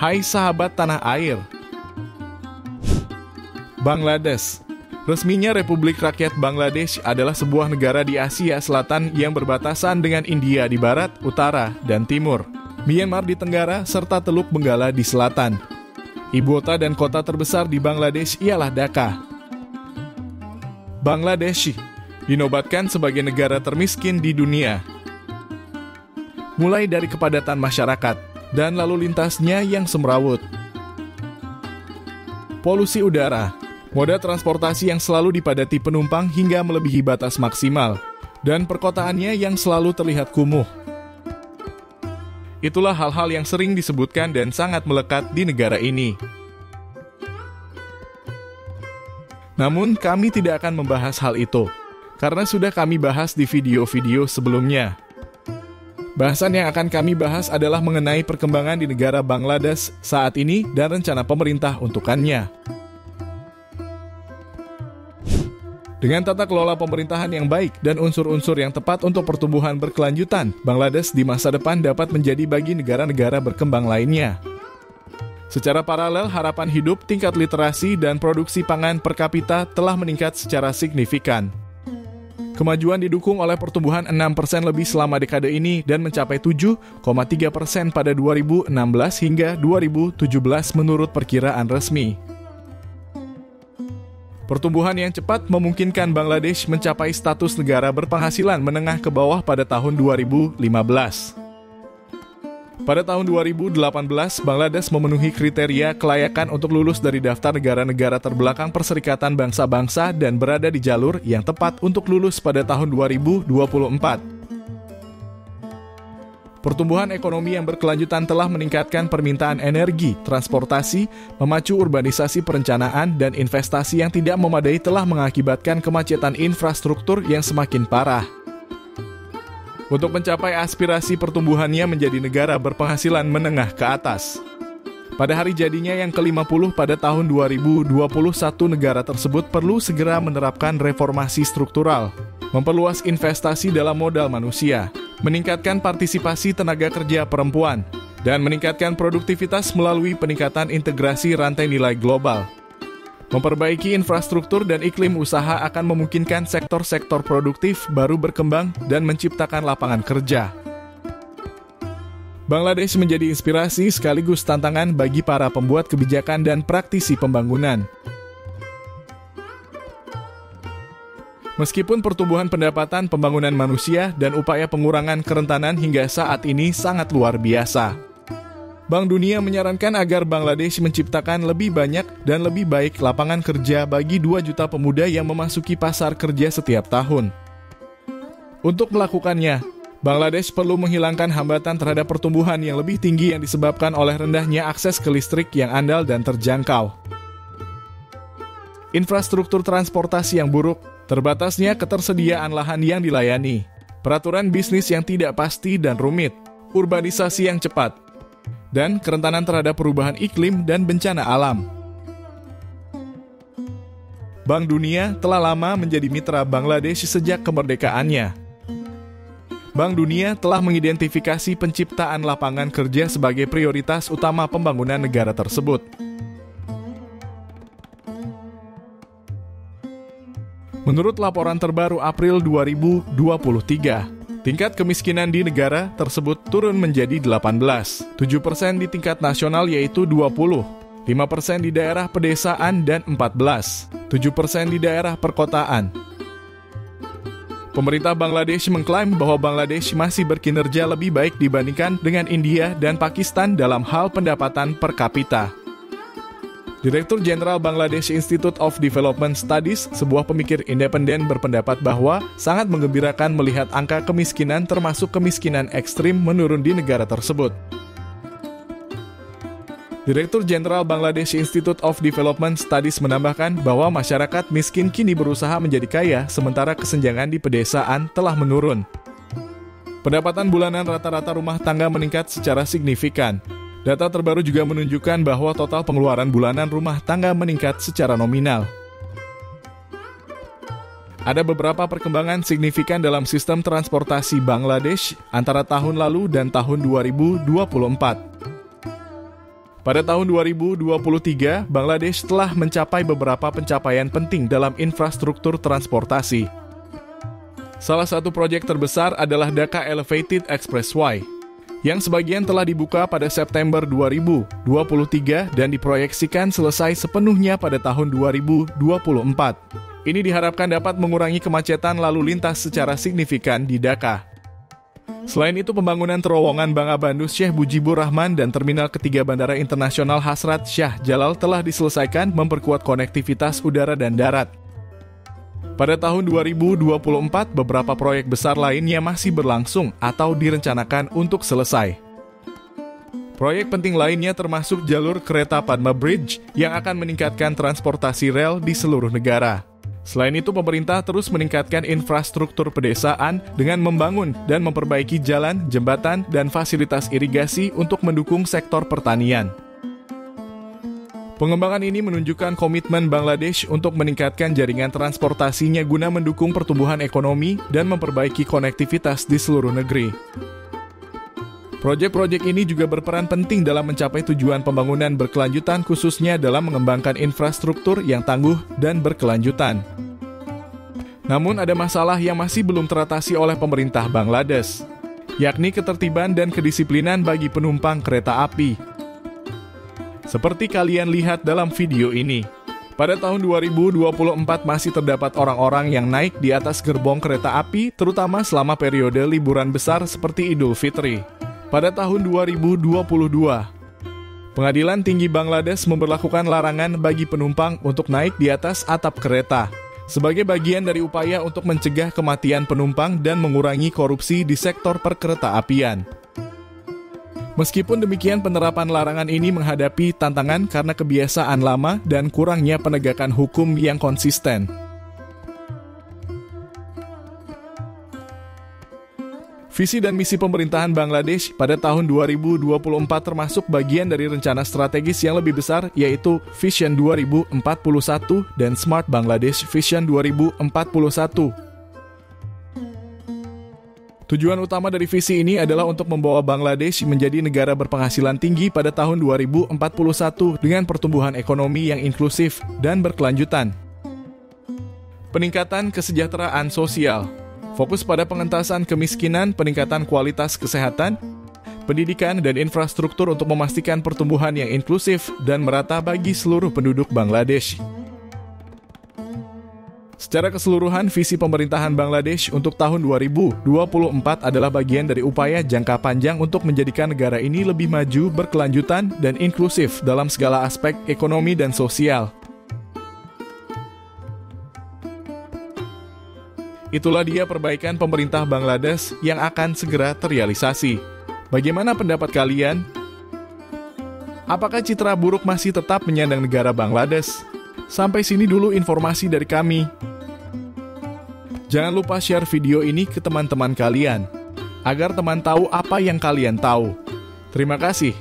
Hai sahabat tanah air. Bangladesh. Resminya Republik Rakyat Bangladesh adalah sebuah negara di Asia Selatan yang berbatasan dengan India di barat, utara, dan timur, Myanmar di tenggara, serta Teluk Benggala di selatan. Ibukota dan kota terbesar di Bangladesh ialah Dhaka. Bangladesh dinobatkan sebagai negara termiskin di dunia. Mulai dari kepadatan masyarakat dan lalu lintasnya yang semrawut. Polusi udara, moda transportasi yang selalu dipadati penumpang hingga melebihi batas maksimal, dan perkotaannya yang selalu terlihat kumuh. Itulah hal-hal yang sering disebutkan dan sangat melekat di negara ini. Namun, kami tidak akan membahas hal itu, karena sudah kami bahas di video-video sebelumnya. Bahasan yang akan kami bahas adalah mengenai perkembangan di negara Bangladesh saat ini dan rencana pemerintah untukannya. Dengan tata kelola pemerintahan yang baik dan unsur-unsur yang tepat untuk pertumbuhan berkelanjutan, Bangladesh di masa depan dapat menjadi bagi negara-negara berkembang lainnya. Secara paralel, harapan hidup, tingkat literasi, dan produksi pangan per kapita telah meningkat secara signifikan. Kemajuan didukung oleh pertumbuhan 6% lebih selama dekade ini dan mencapai 7,3% pada 2016 hingga 2017 menurut perkiraan resmi. Pertumbuhan yang cepat memungkinkan Bangladesh mencapai status negara berpenghasilan menengah ke bawah pada tahun 2015. Pada tahun 2018, Bangladesh memenuhi kriteria kelayakan untuk lulus dari daftar negara-negara terbelakang Perserikatan Bangsa-Bangsa dan berada di jalur yang tepat untuk lulus pada tahun 2024. Pertumbuhan ekonomi yang berkelanjutan telah meningkatkan permintaan energi, transportasi, memacu urbanisasi perencanaan, dan investasi yang tidak memadai telah mengakibatkan kemacetan infrastruktur yang semakin parah. Untuk mencapai aspirasi pertumbuhannya menjadi negara berpenghasilan menengah ke atas. Pada hari jadinya yang ke-50 pada tahun 2021, negara tersebut perlu segera menerapkan reformasi struktural, memperluas investasi dalam modal manusia, meningkatkan partisipasi tenaga kerja perempuan, dan meningkatkan produktivitas melalui peningkatan integrasi rantai nilai global. Memperbaiki infrastruktur dan iklim usaha akan memungkinkan sektor-sektor produktif baru berkembang dan menciptakan lapangan kerja. Bangladesh menjadi inspirasi sekaligus tantangan bagi para pembuat kebijakan dan praktisi pembangunan. Meskipun pertumbuhan pendapatan pembangunan manusia dan upaya pengurangan kerentanan hingga saat ini sangat luar biasa, Bank Dunia menyarankan agar Bangladesh menciptakan lebih banyak dan lebih baik lapangan kerja bagi 2 juta pemuda yang memasuki pasar kerja setiap tahun. Untuk melakukannya, Bangladesh perlu menghilangkan hambatan terhadap pertumbuhan yang lebih tinggi yang disebabkan oleh rendahnya akses ke listrik yang andal dan terjangkau. Infrastruktur transportasi yang buruk, terbatasnya ketersediaan lahan yang dilayani, peraturan bisnis yang tidak pasti dan rumit, urbanisasi yang cepat, dan kerentanan terhadap perubahan iklim dan bencana alam. Bank Dunia telah lama menjadi mitra Bangladesh sejak kemerdekaannya. Bank Dunia telah mengidentifikasi penciptaan lapangan kerja sebagai prioritas utama pembangunan negara tersebut. Menurut laporan terbaru April 2023, tingkat kemiskinan di negara tersebut turun menjadi 18, 7% di tingkat nasional yaitu 20, 5% di daerah pedesaan dan 14, 7% di daerah perkotaan. Pemerintah Bangladesh mengklaim bahwa Bangladesh masih berkinerja lebih baik dibandingkan dengan India dan Pakistan dalam hal pendapatan per kapita. Direktur Jenderal Bangladesh Institute of Development Studies, sebuah pemikir independen, berpendapat bahwa sangat menggembirakan melihat angka kemiskinan termasuk kemiskinan ekstrim menurun di negara tersebut. Direktur Jenderal Bangladesh Institute of Development Studies menambahkan bahwa masyarakat miskin kini berusaha menjadi kaya, sementara kesenjangan di pedesaan telah menurun. Pendapatan bulanan rata-rata rumah tangga meningkat secara signifikan. Data terbaru juga menunjukkan bahwa total pengeluaran bulanan rumah tangga meningkat secara nominal. Ada beberapa perkembangan signifikan dalam sistem transportasi Bangladesh antara tahun lalu dan tahun 2024. Pada tahun 2023, Bangladesh telah mencapai beberapa pencapaian penting dalam infrastruktur transportasi. Salah satu proyek terbesar adalah Dhaka Elevated Expressway, yang sebagian telah dibuka pada September 2023 dan diproyeksikan selesai sepenuhnya pada tahun 2024. Ini diharapkan dapat mengurangi kemacetan lalu lintas secara signifikan di Dhaka. Selain itu, pembangunan terowongan Bangabandhu Sheikh Mujibur Rahman dan Terminal Ketiga Bandara Internasional Hasrat Shah Jalal telah diselesaikan memperkuat konektivitas udara dan darat. Pada tahun 2024, beberapa proyek besar lainnya masih berlangsung atau direncanakan untuk selesai. Proyek penting lainnya termasuk jalur kereta Padma Bridge yang akan meningkatkan transportasi rel di seluruh negara. Selain itu, pemerintah terus meningkatkan infrastruktur pedesaan dengan membangun dan memperbaiki jalan, jembatan, dan fasilitas irigasi untuk mendukung sektor pertanian. Pengembangan ini menunjukkan komitmen Bangladesh untuk meningkatkan jaringan transportasinya guna mendukung pertumbuhan ekonomi dan memperbaiki konektivitas di seluruh negeri. Proyek-proyek ini juga berperan penting dalam mencapai tujuan pembangunan berkelanjutan, khususnya dalam mengembangkan infrastruktur yang tangguh dan berkelanjutan. Namun ada masalah yang masih belum teratasi oleh pemerintah Bangladesh, yakni ketertiban dan kedisiplinan bagi penumpang kereta api. Seperti kalian lihat dalam video ini, pada tahun 2024 masih terdapat orang-orang yang naik di atas gerbong kereta api, terutama selama periode liburan besar seperti Idul Fitri. Pada tahun 2022, Pengadilan Tinggi Bangladesh memberlakukan larangan bagi penumpang untuk naik di atas atap kereta, sebagai bagian dari upaya untuk mencegah kematian penumpang dan mengurangi korupsi di sektor perkereta-apian. Meskipun demikian, penerapan larangan ini menghadapi tantangan karena kebiasaan lama dan kurangnya penegakan hukum yang konsisten. Visi dan misi pemerintahan Bangladesh pada tahun 2024 termasuk bagian dari rencana strategis yang lebih besar, yaitu Vision 2041 dan Smart Bangladesh Vision 2041. Tujuan utama dari visi ini adalah untuk membawa Bangladesh menjadi negara berpenghasilan tinggi pada tahun 2041 dengan pertumbuhan ekonomi yang inklusif dan berkelanjutan. Peningkatan kesejahteraan sosial, fokus pada pengentasan kemiskinan, peningkatan kualitas kesehatan, pendidikan, dan infrastruktur untuk memastikan pertumbuhan yang inklusif dan merata bagi seluruh penduduk Bangladesh. Secara keseluruhan, visi pemerintahan Bangladesh untuk tahun 2024 adalah bagian dari upaya jangka panjang untuk menjadikan negara ini lebih maju, berkelanjutan, dan inklusif dalam segala aspek ekonomi dan sosial. Itulah dia perbaikan pemerintah Bangladesh yang akan segera terrealisasi. Bagaimana pendapat kalian? Apakah citra buruk masih tetap menyandang negara Bangladesh? Sampai sini dulu informasi dari kami. Jangan lupa share video ini ke teman-teman kalian, agar teman tahu apa yang kalian tahu. Terima kasih.